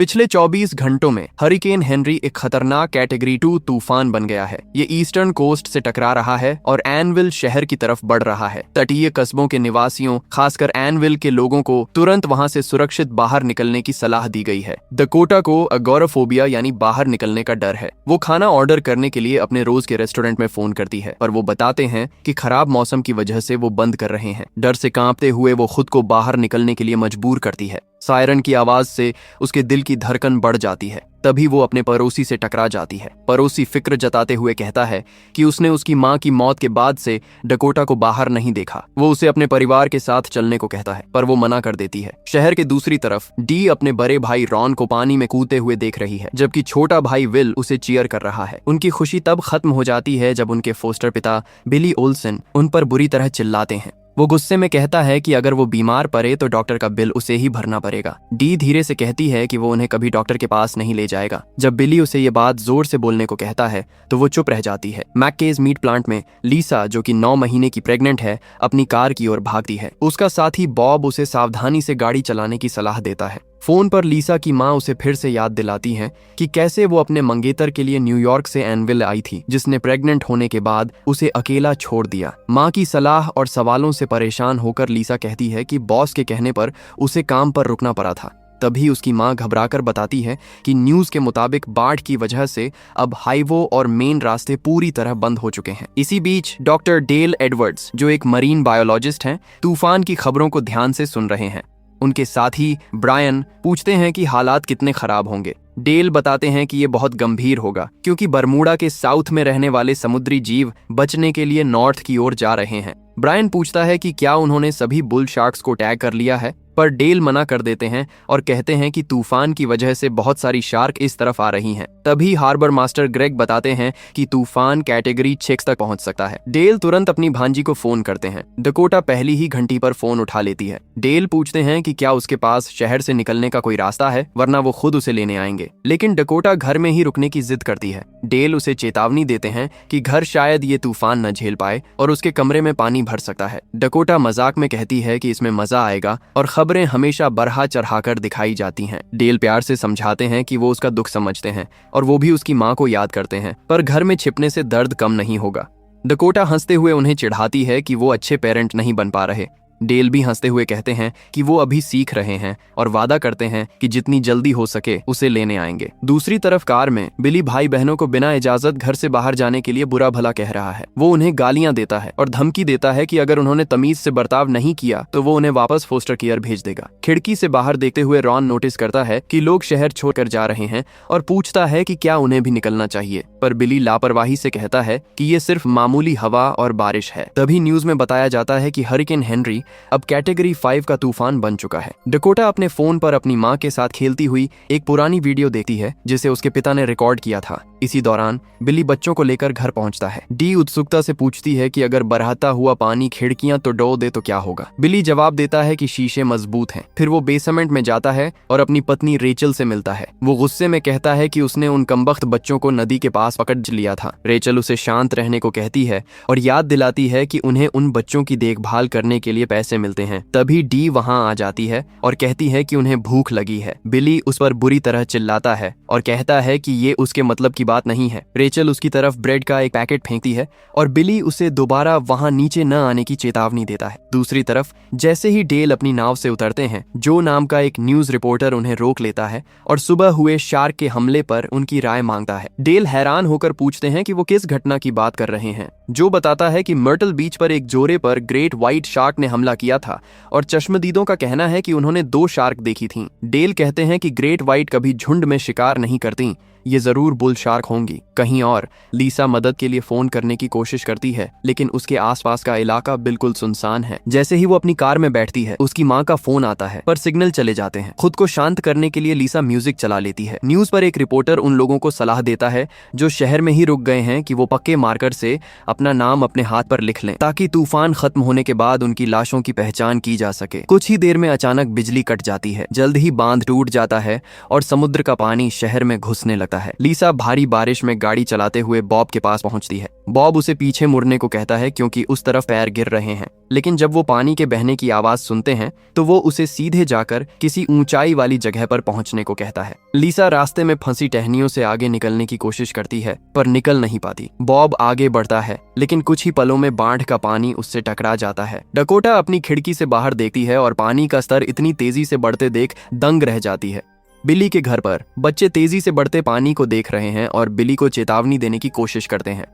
पिछले 24 घंटों में हरिकेन हेनरी एक खतरनाक कैटेगरी 2 तूफान बन गया है। ये ईस्टर्न कोस्ट से टकरा रहा है और एनविल शहर की तरफ बढ़ रहा है। तटीय कस्बों के निवासियों, खासकर एनविल के लोगों को तुरंत वहां से सुरक्षित बाहर निकलने की सलाह दी गई है। डकोटा को अगोराफोबिया यानी बाहर निकलने का डर है। वो खाना ऑर्डर करने के लिए अपने रोज के रेस्टोरेंट में फोन करती है, पर वो बताते हैं कि खराब मौसम की वजह से वो बंद कर रहे हैं। डर से कांपते हुए वो खुद को बाहर निकलने के लिए मजबूर करती है। सायरन की आवाज से उसके दिल की धड़कन बढ़ जाती है। तभी वो अपने पड़ोसी से टकरा जाती है। पड़ोसी फिक्र जताते हुए कहता है कि उसने उसकी मां की मौत के बाद से डकोटा को बाहर नहीं देखा। वो उसे अपने परिवार के साथ चलने को कहता है, पर वो मना कर देती है। शहर के दूसरी तरफ डी अपने बड़े भाई रॉन को पानी में कूदते हुए देख रही है, जबकि छोटा भाई विल उसे चीयर कर रहा है। उनकी खुशी तब खत्म हो जाती है जब उनके फोस्टर पिता बिली ओल्सन उन पर बुरी तरह चिल्लाते हैं। वो गुस्से में कहता है कि अगर वो बीमार पड़े तो डॉक्टर का बिल उसे ही भरना पड़ेगा। डी धीरे से कहती है कि वो उन्हें कभी डॉक्टर के पास नहीं ले जाएगा। जब बिली उसे ये बात जोर से बोलने को कहता है तो वो चुप रह जाती है। मैककेज मीट प्लांट में लीसा, जो कि 9 महीने की प्रेग्नेंट है, अपनी कार की ओर भागती है। उसका साथी बॉब उसे सावधानी से गाड़ी चलाने की सलाह देता है। फोन पर लीसा की मां उसे फिर से याद दिलाती हैं कि कैसे वो अपने मंगेतर के लिए न्यूयॉर्क से एनविल आई थी, जिसने प्रेग्नेंट होने के बाद उसे अकेला छोड़ दिया। मां की सलाह और सवालों से परेशान होकर लीसा कहती है कि बॉस के कहने पर उसे काम पर रुकना पड़ा था। तभी उसकी मां घबराकर बताती है कि न्यूज के मुताबिक बाढ़ की वजह से अब हाईवे और मेन रास्ते पूरी तरह बंद हो चुके हैं। इसी बीच डॉक्टर डेल एडवर्ड्स, जो एक मरीन बायोलॉजिस्ट हैं, तूफान की खबरों को ध्यान से सुन रहे हैं। उनके साथी ब्रायन पूछते हैं कि हालात कितने खराब होंगे। डेल बताते हैं कि ये बहुत गंभीर होगा, क्योंकि बरमूडा के साउथ में रहने वाले समुद्री जीव बचने के लिए नॉर्थ की ओर जा रहे हैं। ब्रायन पूछता है कि क्या उन्होंने सभी बुल शार्क्स को टैग कर लिया है, पर डेल मना कर देते हैं और कहते हैं कि तूफान की वजह से बहुत सारी शार्क इस तरफ आ रही हैं। तभी हार्बर मास्टर ग्रेग बताते हैं कि तूफान कैटेगरी 6 तक पहुंच सकता है। डेल तुरंत अपनी भांजी को फोन करते हैं। डकोटा पहली ही घंटी पर फोन उठा लेती है। डेल पूछते हैं कि क्या उसके पास शहर से निकलने का कोई रास्ता है, वरना वो खुद उसे लेने आएंगे। लेकिन डकोटा घर में ही रुकने की जिद करती है। डेल उसे चेतावनी देते हैं कि घर शायद ये तूफान न झेल पाए और उसके कमरे में पानी भर सकता है। डकोटा मजाक में कहती है कि इसमें मजा आएगा और खबरें हमेशा बढ़ा चढ़ाकर दिखाई जाती हैं। डेल प्यार से समझाते हैं कि वो उसका दुख समझते हैं और वो भी उसकी मां को याद करते हैं, पर घर में छिपने से दर्द कम नहीं होगा। डकोटा हंसते हुए उन्हें चिढ़ाती है कि वो अच्छे पेरेंट नहीं बन पा रहे। डेल भी हंसते हुए कहते हैं कि वो अभी सीख रहे हैं और वादा करते हैं कि जितनी जल्दी हो सके उसे लेने आएंगे। दूसरी तरफ कार में बिली भाई बहनों को बिना इजाजत घर से बाहर जाने के लिए बुरा भला कह रहा है। वो उन्हें गालियां देता है और धमकी देता है कि अगर उन्होंने तमीज से बर्ताव नहीं किया तो वो उन्हें वापस फोस्टर केयर भेज देगा। खिड़की से बाहर देखते हुए रॉन नोटिस करता है कि लोग शहर छोड़कर जा रहे हैं और पूछता है कि क्या उन्हें भी निकलना चाहिए, पर बिली लापरवाही से कहता है कि ये सिर्फ मामूली हवा और बारिश है। तभी न्यूज में बताया जाता है कि हरिकेन हेनरी अब कैटेगरी 5 का तूफान बन चुका है। डकोटा अपने फोन पर अपनी मां के साथ खेलती हुई एक पुरानी वीडियो देखती है, जिसे उसके पिता ने रिकॉर्ड किया था। इसी दौरान बिली बच्चों को लेकर घर पहुंचता है। डी उत्सुकता से पूछती है कि अगर बरहता हुआ पानी खिड़कियां तो डो दे तो क्या होगा। बिली जवाब देता है कि शीशे मजबूत हैं। फिर वो बेसमेंट में जाता है और अपनी पत्नी रेचल से मिलता है। वो गुस्से में कहता है कि उसने उन कमबख्त बच्चों को नदी के पास पकड़ लिया था। रेचल उसे शांत रहने को कहती है और याद दिलाती है कि उन्हें उन बच्चों की देखभाल करने के लिए पैसे मिलते हैं। तभी डी वहां आ जाती है और कहती है कि उन्हें भूख लगी है। बिली उस पर बुरी तरह चिल्लाता है और कहता है कि ये उसके मतलब की बात नहीं है। रेचल उसकी तरफ ब्रेड का एक पैकेट फेंकती है और बिली उसे दोबारा वहां नीचे न आने की चेतावनी देता है। दूसरी तरफ जैसे ही डेल अपनी नाव से उतरते हैं, जो नाम का एक न्यूज रिपोर्टर उन्हें रोक लेता है और सुबह हुए शार्क के हमले पर उनकी राय मांगता है। डेल हैरान होकर पूछते हैं कि वो किस घटना की बात कर रहे हैं। जो बताता है कि मर्टल बीच पर एक जोरे पर ग्रेट व्हाइट शार्क ने हमला किया था और चश्मदीदों का कहना है कि उन्होंने 2 शार्क देखी थीं। डेल कहते हैं कि ग्रेट व्हाइट कभी झुंड में शिकार नहीं करती, ये जरूर बुल शार्क होंगी। कहीं और लीसा मदद के लिए फोन करने की कोशिश करती है, लेकिन उसके आसपास का इलाका बिल्कुल सुनसान है। जैसे ही वो अपनी कार में बैठती है, उसकी मां का फोन आता है, पर सिग्नल चले जाते हैं। खुद को शांत करने के लिए लीसा म्यूजिक चला लेती है। न्यूज पर एक रिपोर्टर उन लोगों को सलाह देता है जो शहर में ही रुक गए हैं कि वो पक्के मार्कर से अपना नाम अपने हाथ पर लिख लें, ताकि तूफान खत्म होने के बाद उनकी लाशों की पहचान की जा सके। कुछ ही देर में अचानक बिजली कट जाती है। जल्द ही बांध टूट जाता है और समुद्र का पानी शहर में घुसने लगता है। लगता है। लीसा भारी बारिश में गाड़ी चलाते हुए बॉब के पास पहुंचती है। बॉब उसे पीछे मुड़ने को कहता है क्योंकि उस तरफ पैर गिर रहे हैं, लेकिन जब वो पानी के बहने की आवाज सुनते हैं तो वो उसे सीधे जाकर किसी ऊंचाई वाली जगह पर पहुंचने को कहता है। लीसा रास्ते में फंसी टहनियों से आगे निकलने की कोशिश करती है पर निकल नहीं पाती। बॉब आगे बढ़ता है लेकिन कुछ ही पलों में बाढ़ का पानी उससे टकरा जाता है। डकोटा अपनी खिड़की से बाहर देखती है और पानी का स्तर इतनी तेजी से बढ़ते देख दंग रह जाती है। बिली के घर पर बच्चे तेजी से बढ़ते पानी को देख रहे हैं और बिली को चेतावनी देने की कोशिश करते हैं।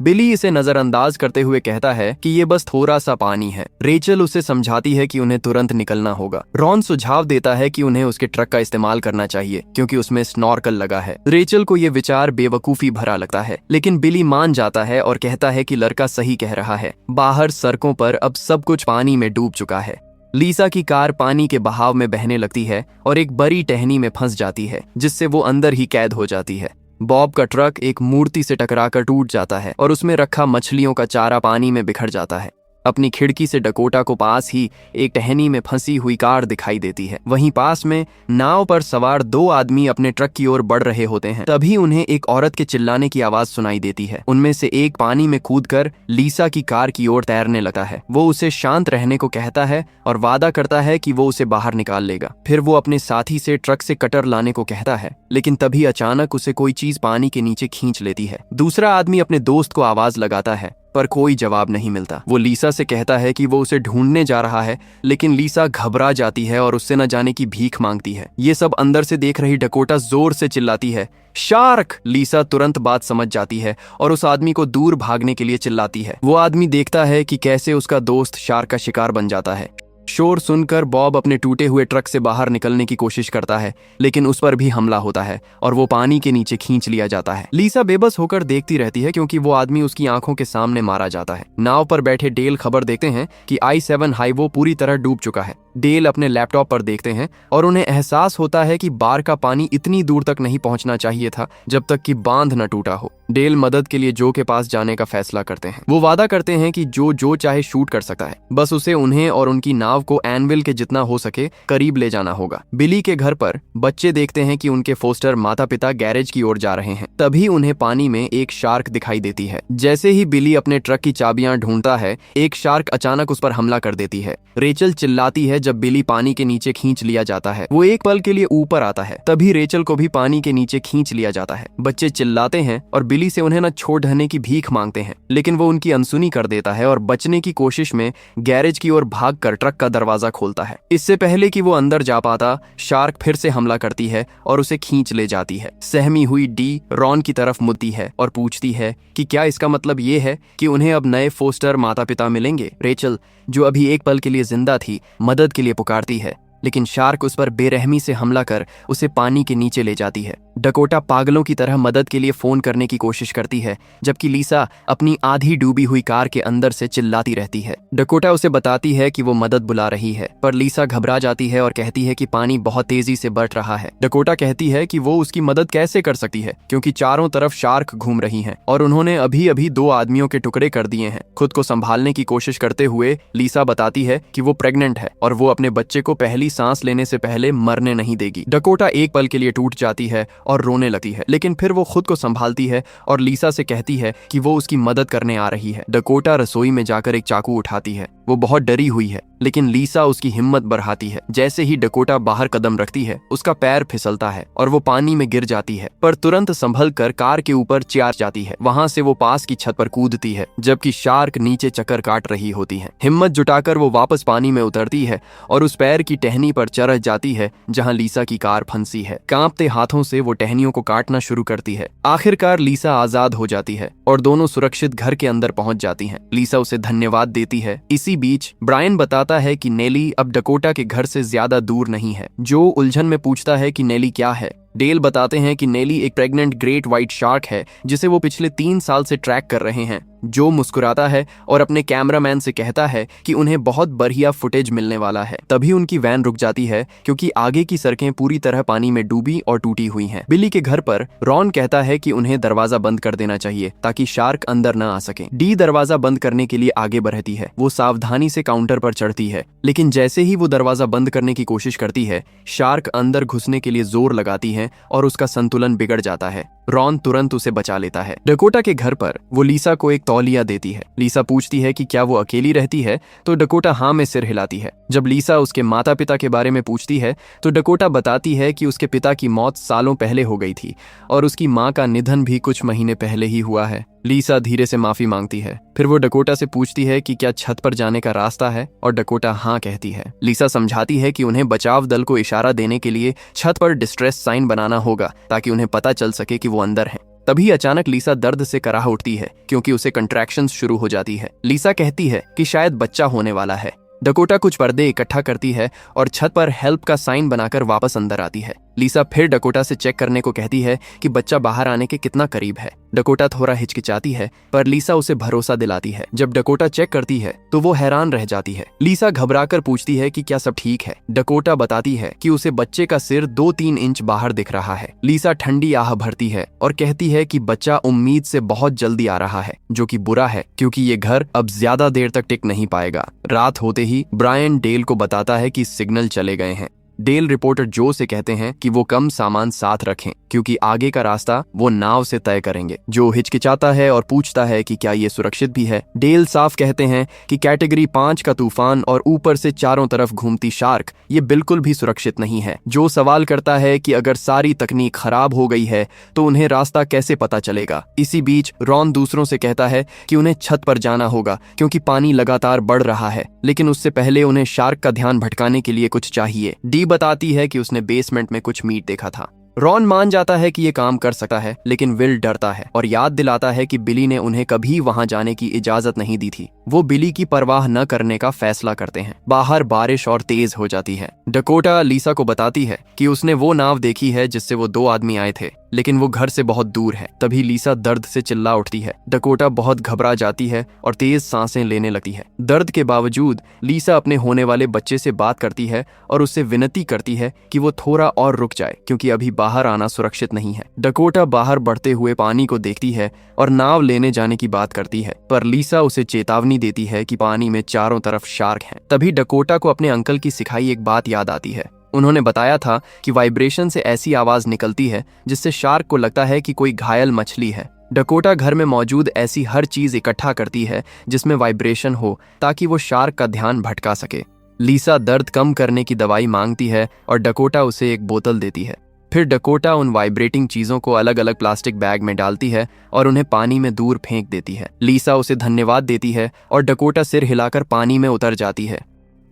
बिली इसे नजरअंदाज करते हुए कहता है कि ये बस थोड़ा सा पानी है। रेचल उसे समझाती है कि उन्हें तुरंत निकलना होगा। रॉन सुझाव देता है कि उन्हें उसके ट्रक का इस्तेमाल करना चाहिए क्योंकि उसमें स्नॉर्कल लगा है। रेचल को ये विचार बेवकूफी भरा लगता है, लेकिन बिली मान जाता है और कहता है कि लड़का सही कह रहा है। बाहर सड़कों पर अब सब कुछ पानी में डूब चुका है। लीसा की कार पानी के बहाव में बहने लगती है और एक बड़ी टहनी में फंस जाती है, जिससे वो अंदर ही कैद हो जाती है। बॉब का ट्रक एक मूर्ति से टकराकर टूट जाता है और उसमें रखा मछलियों का चारा पानी में बिखर जाता है। अपनी खिड़की से डकोटा को पास ही एक टहनी में फंसी हुई कार दिखाई देती है। वहीं पास में नाव पर सवार दो आदमी अपने ट्रक की ओर बढ़ रहे होते हैं। तभी उन्हें एक औरत के चिल्लाने की आवाज सुनाई देती है। उनमें से एक पानी में कूदकर लीसा की कार की ओर तैरने लगा है। वो उसे शांत रहने को कहता है और वादा करता है कि वो उसे बाहर निकाल लेगा। फिर वो अपने साथी से ट्रक से कटर लाने को कहता है, लेकिन तभी अचानक उसे कोई चीज पानी के नीचे खींच लेती है। दूसरा आदमी अपने दोस्त को आवाज लगाता है पर कोई जवाब नहीं मिलता। वो लीसा से कहता है कि वो उसे ढूंढने जा रहा है, लेकिन लीसा घबरा जाती है और उससे न जाने की भीख मांगती है। ये सब अंदर से देख रही डकोटा जोर से चिल्लाती है, शार्क! लीसा तुरंत बात समझ जाती है और उस आदमी को दूर भागने के लिए चिल्लाती है। वो आदमी देखता है कि कैसे उसका दोस्त शार्क का शिकार बन जाता है। शोर सुनकर बॉब अपने टूटे हुए ट्रक से बाहर निकलने की कोशिश करता है, लेकिन उस पर भी हमला होता है और वो पानी के नीचे खींच लिया जाता है। लीसा बेबस होकर देखती रहती है क्योंकि वो आदमी उसकी आंखों के सामने मारा जाता है। नाव पर बैठे डेल खबर देखते हैं कि I-7 हाईवे पूरी तरह डूब चुका है। डेल अपने लैपटॉप पर देखते हैं और उन्हें एहसास होता है कि बाढ़ का पानी इतनी दूर तक नहीं पहुंचना चाहिए था जब तक कि बांध न टूटा हो। डेल मदद के लिए जो के पास जाने का फैसला करते हैं। वो वादा करते हैं कि जो चाहे शूट कर सकता है, बस उसे उन्हें और उनकी नाव को एनविल के जितना हो सके करीब ले जाना होगा। बिली के घर पर बच्चे देखते हैं कि उनके फोस्टर माता पिता गैरेज की ओर जा रहे हैं। तभी उन्हें पानी में एक शार्क दिखाई देती है। जैसे ही बिली अपने ट्रक की चाबियां ढूंढता है, एक शार्क अचानक उस पर हमला कर देती है। रेचल चिल्लाती है जब बिली पानी के नीचे खींच लिया जाता है। वो एक पल के लिए ऊपर आता है, तभी रेचल को भी पानी के नीचे खींच लिया जाता है। बच्चे चिल्लाते हैं और बिली से उन्हें न छोड़ ढहने की भीख मांगते हैं, लेकिन वो उनकी अनसुनी कर देता है और बचने की कोशिश में गैरेज की ओर भागकर ट्रक का दरवाजा खोलता है। इससे पहले कि वो अंदर जा पाता, शार्क फिर से हमला करती है और उसे खींच ले जाती है। सहमी हुई डी रॉन की तरफ मुड़ती है और पूछती है कि क्या इसका मतलब ये है कि उन्हें अब नए फोस्टर माता पिता मिलेंगे। रेचल, जो अभी एक पल के लिए जिंदा थी, मदद के लिए पुकारती है, लेकिन शार्क उस पर बेरहमी से हमला कर उसे पानी के नीचे ले जाती है। डकोटा पागलों की तरह मदद के लिए फोन करने की कोशिश करती है, जबकि लीसा अपनी आधी डूबी हुई कार के अंदर से चिल्लाती रहती है। डकोटा उसे बताती है कि वो मदद बुला रही है, पर लीसा घबरा जाती है और कहती है कि पानी बहुत तेजी से बढ़ रहा है। डकोटा कहती है कि वो उसकी मदद कैसे कर सकती है क्योंकि चारों तरफ शार्क घूम रही हैं और उन्होंने अभी अभी 2 आदमियों के टुकड़े कर दिए हैं। खुद को संभालने की कोशिश करते हुए लीसा बताती है कि वो प्रेग्नेंट है और वो अपने बच्चे को पहली सांस लेने से पहले मरने नहीं देगी। डकोटा एक पल के लिए टूट जाती है और रोने लगती है, लेकिन फिर वो खुद को संभालती है और लीसा से कहती है कि वो उसकी मदद करने आ रही है। डकोटा रसोई में जाकर एक चाकू उठाती है। वो बहुत डरी हुई है, लेकिन लीसा उसकी हिम्मत बढ़ाती है। जैसे ही डकोटा बाहर कदम रखती है, उसका पैर फिसलता है और वो पानी में गिर जाती है, पर तुरंत संभल कर कार के ऊपर चियार जाती है। वहां से वो पास की छत पर कूदती है, जबकि शार्क नीचे चक्कर काट रही होती है। हिम्मत जुटाकर वो वापस पानी में उतरती है और उस पैर की टहनी पर चढ़ जाती है जहां लीसा की कार फंसी है। कांपते हाथों से वो टहनियों को काटना शुरू करती है। आखिरकार लीसा आजाद हो जाती है और दोनों सुरक्षित घर के अंदर पहुंच जाती हैं। लीसा उसे धन्यवाद देती है। इसी बीच ब्रायन बताता है कि नेली अब डकोटा के घर से ज्यादा दूर नहीं है। जो उलझन में पूछता है कि नेली क्या है। डेल बताते हैं कि नेली एक प्रेग्नेंट ग्रेट व्हाइट शार्क है जिसे वो पिछले 3 साल से ट्रैक कर रहे हैं। जो मुस्कुराता है और अपने कैमरामैन से कहता है कि उन्हें बहुत बढ़िया फुटेज मिलने वाला है। तभी उनकी वैन रुक जाती है क्योंकि आगे की सड़कें पूरी तरह पानी में डूबी और टूटी हुई हैं। बिली के घर पर रॉन कहता है कि उन्हें दरवाजा बंद कर देना चाहिए ताकि शार्क अंदर न आ सके। डी दरवाजा बंद करने के लिए आगे बढ़ती है। वो सावधानी से काउंटर पर चढ़ती है, लेकिन जैसे ही वो दरवाजा बंद करने की कोशिश करती है, शार्क अंदर घुसने के लिए जोर लगाती है और उसका संतुलन बिगड़ जाता है। रॉन तुरंत उसे बचा लेता है। डकोटा के घर पर वो लीसा को एक तौलिया देती है। लीसा पूछती है कि क्या वो अकेली रहती है, तो डकोटा हाँ में सिर हिलाती है। जब लीसा उसके माता पिता के बारे में पूछती है तो डकोटा बताती है कि उसके पिता की मौत सालों पहले हो गई थी और उसकी माँ का निधन भी कुछ महीने पहले ही हुआ है। लीसा धीरे से माफी मांगती है। फिर वो डकोटा से पूछती है कि क्या छत पर जाने का रास्ता है और डकोटा हाँ कहती है। लीसा समझाती है कि उन्हें बचाव दल को इशारा देने के लिए छत पर डिस्ट्रेस साइन बनाना होगा ताकि उन्हें पता चल सके कि वो अंदर हैं। तभी अचानक लीसा दर्द से कराह उठती है क्योंकि उसे कंट्रैक्शंस शुरू हो जाती है। लीसा कहती है कि शायद बच्चा होने वाला है। डकोटा कुछ पर्दे इकट्ठा करती है और छत पर हेल्प का साइन बनाकर वापस अंदर आती है। लीसा फिर डकोटा से चेक करने को कहती है कि बच्चा बाहर आने के कितना करीब है। डकोटा थोड़ा हिचकिचाती है पर लीसा उसे भरोसा दिलाती है। जब डकोटा चेक करती है तो वो हैरान रह जाती है। लीसा घबराकर पूछती है कि क्या सब ठीक है। डकोटा बताती है कि उसे बच्चे का सिर 2-3 इंच बाहर दिख रहा है। लीसा ठंडी आह भरती है और कहती है कि बच्चा उम्मीद से बहुत जल्दी आ रहा है, जो कि बुरा है क्योंकि ये घर अब ज्यादा देर तक टिक नहीं पाएगा। रात होते ही ब्रायन डेल को बताता है कि सिग्नल चले गए हैं। डेल रिपोर्टर जो से कहते हैं कि वो कम सामान साथ रखें क्योंकि आगे का रास्ता वो नाव से तय करेंगे। जो हिचकिचाता है और पूछता है कि क्या ये सुरक्षित भी है। डेल साफ कहते हैं कि कैटेगरी 5 का तूफान और ऊपर से चारों तरफ घूमती शार्क ये बिल्कुल भी सुरक्षित नहीं है। जो सवाल करता है कि अगर सारी तकनीक खराब हो गई है तो उन्हें रास्ता कैसे पता चलेगा। इसी बीच रॉन दूसरों से कहता है कि उन्हें छत पर जाना होगा क्योंकि पानी लगातार बढ़ रहा है, लेकिन उससे पहले उन्हें शार्क का ध्यान भटकाने के लिए कुछ चाहिए। डी बताती है कि उसने बेसमेंट में कुछ मीट देखा था। रॉन मान जाता है कि ये काम कर सकता है, लेकिन विल डरता है और याद दिलाता है कि बिली ने उन्हें कभी वहां जाने की इजाजत नहीं दी थी। वो बिली की परवाह न करने का फैसला करते हैं। बाहर बारिश और तेज हो जाती है। डकोटा लीसा को बताती है कि उसने वो नाव देखी है जिससे वो 2 आदमी आए थे, लेकिन वो घर से बहुत दूर है। तभी लीसा दर्द से चिल्ला उठती है। डकोटा बहुत घबरा जाती है और तेज सांसें लेने लगती है। दर्द के बावजूद लीसा अपने होने वाले बच्चे से बात करती है और उससे विनती करती है कि वो थोड़ा और रुक जाए क्योंकि अभी बाहर आना सुरक्षित नहीं है। डकोटा बाहर बढ़ते हुए पानी को देखती है और नाव लेने जाने की बात करती है, पर लीसा उसे चेतावनी देती है कि पानी में चारों तरफ शार्क हैं। तभी डकोटा को अपने अंकल की सिखाई एक बात याद आती है। उन्होंने बताया था कि वाइब्रेशन से ऐसी आवाज निकलती है जिससे शार्क को लगता है कि कोई घायल मछली है। डकोटा घर में मौजूद ऐसी हर चीज इकट्ठा करती है जिसमें वाइब्रेशन हो ताकि वो शार्क का ध्यान भटका सके। लीसा दर्द कम करने की दवाई मांगती है और डकोटा उसे एक बोतल देती है। फिर डकोटा उन वाइब्रेटिंग चीजों को अलग अलग प्लास्टिक बैग में डालती है और उन्हें पानी में दूर फेंक देती है। लीसा उसे धन्यवाद देती है और डकोटा सिर हिलाकर पानी में उतर जाती है।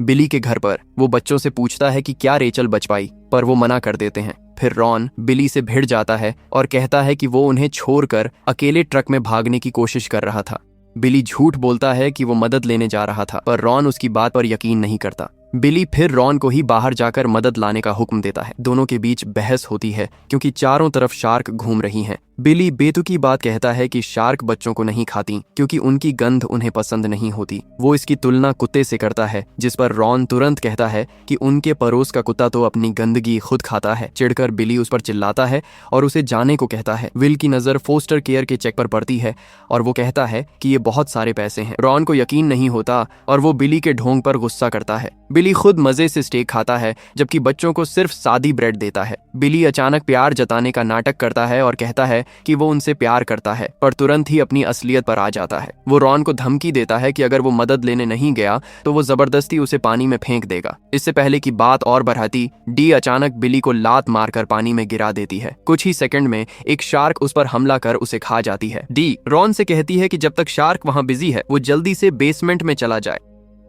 बिली के घर पर वो बच्चों से पूछता है कि क्या रेचल बच पाई, पर वो मना कर देते हैं। फिर रॉन बिली से भिड़ जाता है और कहता है कि वो उन्हें छोड़कर अकेले ट्रक में भागने की कोशिश कर रहा था। बिली झूठ बोलता है कि वो मदद लेने जा रहा था, पर रॉन उसकी बात पर यकीन नहीं करता। बिली फिर रॉन को ही बाहर जाकर मदद लाने का हुक्म देता है। दोनों के बीच बहस होती है क्योंकि चारों तरफ शार्क घूम रही हैं। बिली बेतुकी बात कहता है कि शार्क बच्चों को नहीं खाती क्योंकि उनकी गंध उन्हें पसंद नहीं होती। वो इसकी तुलना कुत्ते से करता है, जिस पर रॉन तुरंत कहता है कि उनके पड़ोस का कुत्ता तो अपनी गंदगी खुद खाता है। चिढ़कर बिली उस पर चिल्लाता है और उसे जाने को कहता है। विल की नजर फोस्टर केयर के चेक पर पड़ती है और वो कहता है कि ये बहुत सारे पैसे हैं। रॉन को यकीन नहीं होता और वो बिली के ढोंग पर गुस्सा करता है। बिली खुद मजे से स्टेक खाता है जबकि बच्चों को सिर्फ सादी ब्रेड देता है। बिली अचानक प्यार जताने का नाटक करता है और कहता है कि वो उनसे प्यार करता है, पर तुरंत ही अपनी असलियत पर आ जाता है। वो रॉन को धमकी देता है कि अगर वो मदद लेने नहीं गया तो वो जबरदस्ती उसे पानी में फेंक देगा। इससे पहले कि बात और बढ़ाती, डी अचानक बिली को लात मारकर पानी में गिरा देती है। कुछ ही सेकंड में एक शार्क उस पर हमला कर उसे खा जाती है। डी रॉन से कहती है कि जब तक शार्क वहां बिजी है वो जल्दी से बेसमेंट में चला जाए।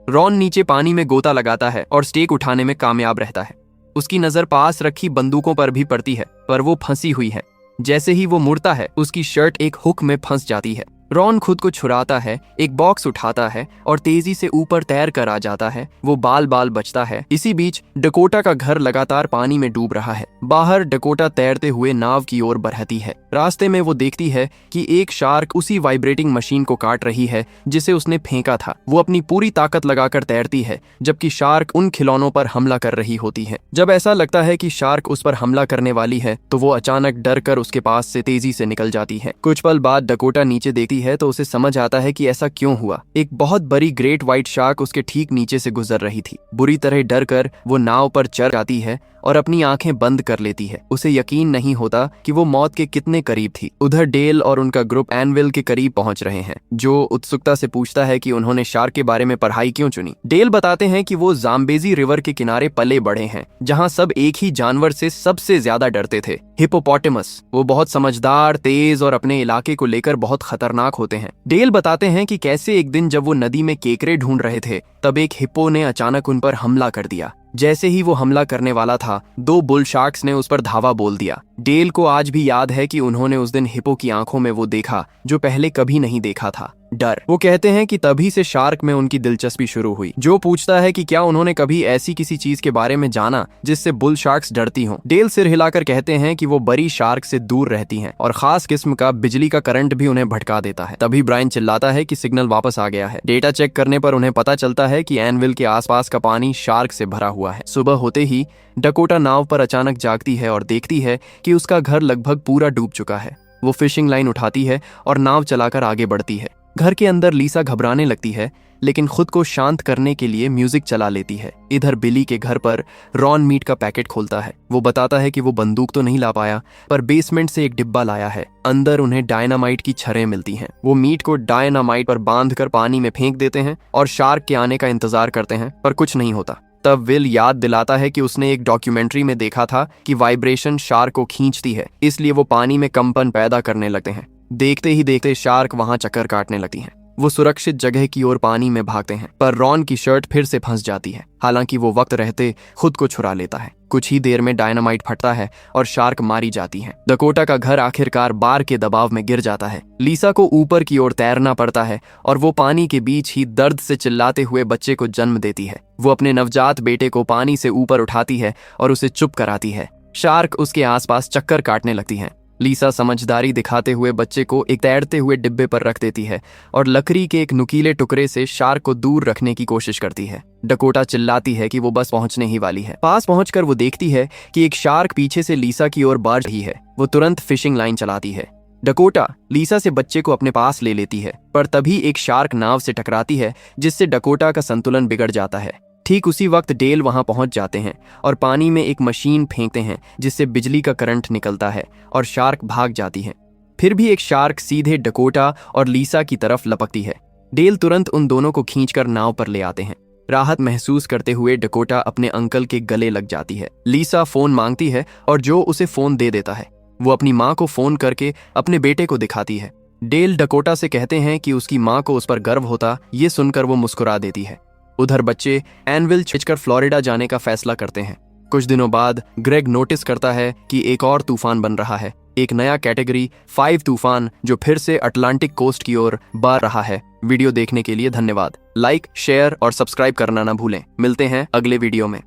रॉन नीचे पानी में गोता लगाता है और स्टेक उठाने में कामयाब रहता है। उसकी नजर पास रखी बंदूकों पर भी पड़ती है, पर वो फंसी हुई है। जैसे ही वो मुड़ता है उसकी शर्ट एक हुक में फंस जाती है। रॉन खुद को छुड़ाता है, एक बॉक्स उठाता है और तेजी से ऊपर तैर कर आ जाता है। वो बाल बाल बचता है। इसी बीच डकोटा का घर लगातार पानी में डूब रहा है। बाहर डकोटा तैरते हुए नाव की ओर बढ़ती है। रास्ते में वो देखती है कि एक शार्क उसी वाइब्रेटिंग मशीन को काट रही है जिसे उसने फेंका था। वो अपनी पूरी ताकत लगाकर तैरती है जबकि शार्क उन खिलौनों पर हमला कर रही होती है। जब ऐसा लगता है कि शार्क उस पर हमला करने वाली है तो वो अचानक डर कर उसके पास से तेजी से निकल जाती है। कुछ पल बाद डकोटा नीचे देखती है तो उसे समझ आता है कि ऐसा क्यों हुआ। एक बहुत बड़ी ग्रेट व्हाइट शार्क उसके ठीक नीचे से गुजर रही थी। बुरी तरह डर कर वो नाव पर चढ़ जाती है और अपनी आंखें बंद कर लेती है। उसे यकीन नहीं होता कि वो मौत के कितने करीब थी। उधर डेल और उनका ग्रुप एनविल के करीब पहुंच रहे हैं, जो उत्सुकता से पूछता है कि उन्होंने शार्क के बारे में पढ़ाई क्यों चुनी। डेल बताते हैं कि वो जाम्बेजी रिवर के किनारे पले बढ़े हैं, जहां सब एक ही जानवर से सबसे ज्यादा डरते थे, हिप्पोपोटेमस। वो बहुत समझदार, तेज और अपने इलाके को लेकर बहुत खतरनाक होते हैं। डेल बताते हैं कि कैसे एक दिन जब वो नदी में केकरे ढूंढ रहे थे तब एक हिप्पो ने अचानक उन पर हमला कर दिया। जैसे ही वो हमला करने वाला था, 2 बुल शार्क्स ने उस पर धावा बोल दिया। डेल को आज भी याद है कि उन्होंने उस दिन हिप्पो की आंखों में वो देखा जो पहले कभी नहीं देखा था, डर। वो कहते हैं कि तभी से शार्क में उनकी दिलचस्पी शुरू हुई। जो पूछता है कि क्या उन्होंने कभी ऐसी किसी चीज के बारे में जाना जिससे बुल शार्क्स डरती हों। डेल सिर हिलाकर कहते हैं कि वो बड़ी शार्क से दूर रहती हैं और खास किस्म का बिजली का करंट भी उन्हें भटका देता है। तभी ब्रायन चिल्लाता है कि सिग्नल वापस आ गया है। डेटा चेक करने पर उन्हें पता चलता है कि एनविल के आसपास का पानी शार्क से भरा हुआ है। सुबह होते ही डकोटा नाव पर अचानक जागती है और देखती है कि उसका घर लगभग पूरा डूब चुका है। वो फिशिंग लाइन उठाती है और नाव चलाकर आगे बढ़ती है। घर के अंदर लीसा घबराने लगती है, लेकिन खुद को शांत करने के लिए म्यूजिक चला लेती है। इधर बिली के घर पर रॉन मीट का पैकेट खोलता है। वो बताता है कि वो बंदूक तो नहीं ला पाया, पर बेसमेंट से एक डिब्बा लाया है। अंदर उन्हें डायनामाइट की छड़ें मिलती हैं। वो मीट को डायनामाइट पर बांधकर पानी में फेंक देते हैं और शार्क के आने का इंतजार करते हैं, पर कुछ नहीं होता। तब विल याद दिलाता है कि उसने एक डॉक्यूमेंट्री में देखा था कि वाइब्रेशन शार्क को खींचती है, इसलिए वो पानी में कंपन पैदा करने लगते हैं। देखते ही देखते शार्क वहां चक्कर काटने लगती हैं। वो सुरक्षित जगह की ओर पानी में भागते हैं, पर रॉन की शर्ट फिर से फंस जाती है। हालांकि वो वक्त रहते खुद को छुड़ा लेता है। कुछ ही देर में डायनामाइट फटता है और शार्क मारी जाती है। डकोटा का घर आखिरकार बार के दबाव में गिर जाता है। लीसा को ऊपर की ओर तैरना पड़ता है और वो पानी के बीच ही दर्द से चिल्लाते हुए बच्चे को जन्म देती है। वो अपने नवजात बेटे को पानी से ऊपर उठाती है और उसे चुप कराती है। शार्क उसके आसपास चक्कर काटने लगती है। लीसा समझदारी दिखाते हुए बच्चे को एक तैरते हुए डिब्बे पर रख देती है और लकड़ी के एक नुकीले टुकड़े से शार्क को दूर रखने की कोशिश करती है। डकोटा चिल्लाती है कि वो बस पहुंचने ही वाली है। पास पहुंचकर वो देखती है कि एक शार्क पीछे से लीसा की ओर बढ़ रही है। वो तुरंत फिशिंग लाइन चलाती है। डकोटा लीसा से बच्चे को अपने पास ले लेती है, पर तभी एक शार्क नाव से टकराती है जिससे डकोटा का संतुलन बिगड़ जाता है। ठीक उसी वक्त डेल वहां पहुंच जाते हैं और पानी में एक मशीन फेंकते हैं जिससे बिजली का करंट निकलता है और शार्क भाग जाती है। फिर भी एक शार्क सीधे डकोटा और लीसा की तरफ लपकती है। डेल तुरंत उन दोनों को खींचकर नाव पर ले आते हैं। राहत महसूस करते हुए डकोटा अपने अंकल के गले लग जाती है। लीसा फोन मांगती है और जो उसे फोन दे देता है। वो अपनी माँ को फोन करके अपने बेटे को दिखाती है। डेल डकोटा से कहते हैं कि उसकी माँ को उस पर गर्व होता। ये सुनकर वो मुस्कुरा देती है। उधर बच्चे एनविल छिपकर फ्लोरिडा जाने का फैसला करते हैं। कुछ दिनों बाद ग्रेग नोटिस करता है कि एक और तूफान बन रहा है, एक नया कैटेगरी 5 तूफान जो फिर से अटलांटिक कोस्ट की ओर बढ़ रहा है। वीडियो देखने के लिए धन्यवाद। लाइक, शेयर और सब्सक्राइब करना ना भूलें। मिलते हैं अगले वीडियो में।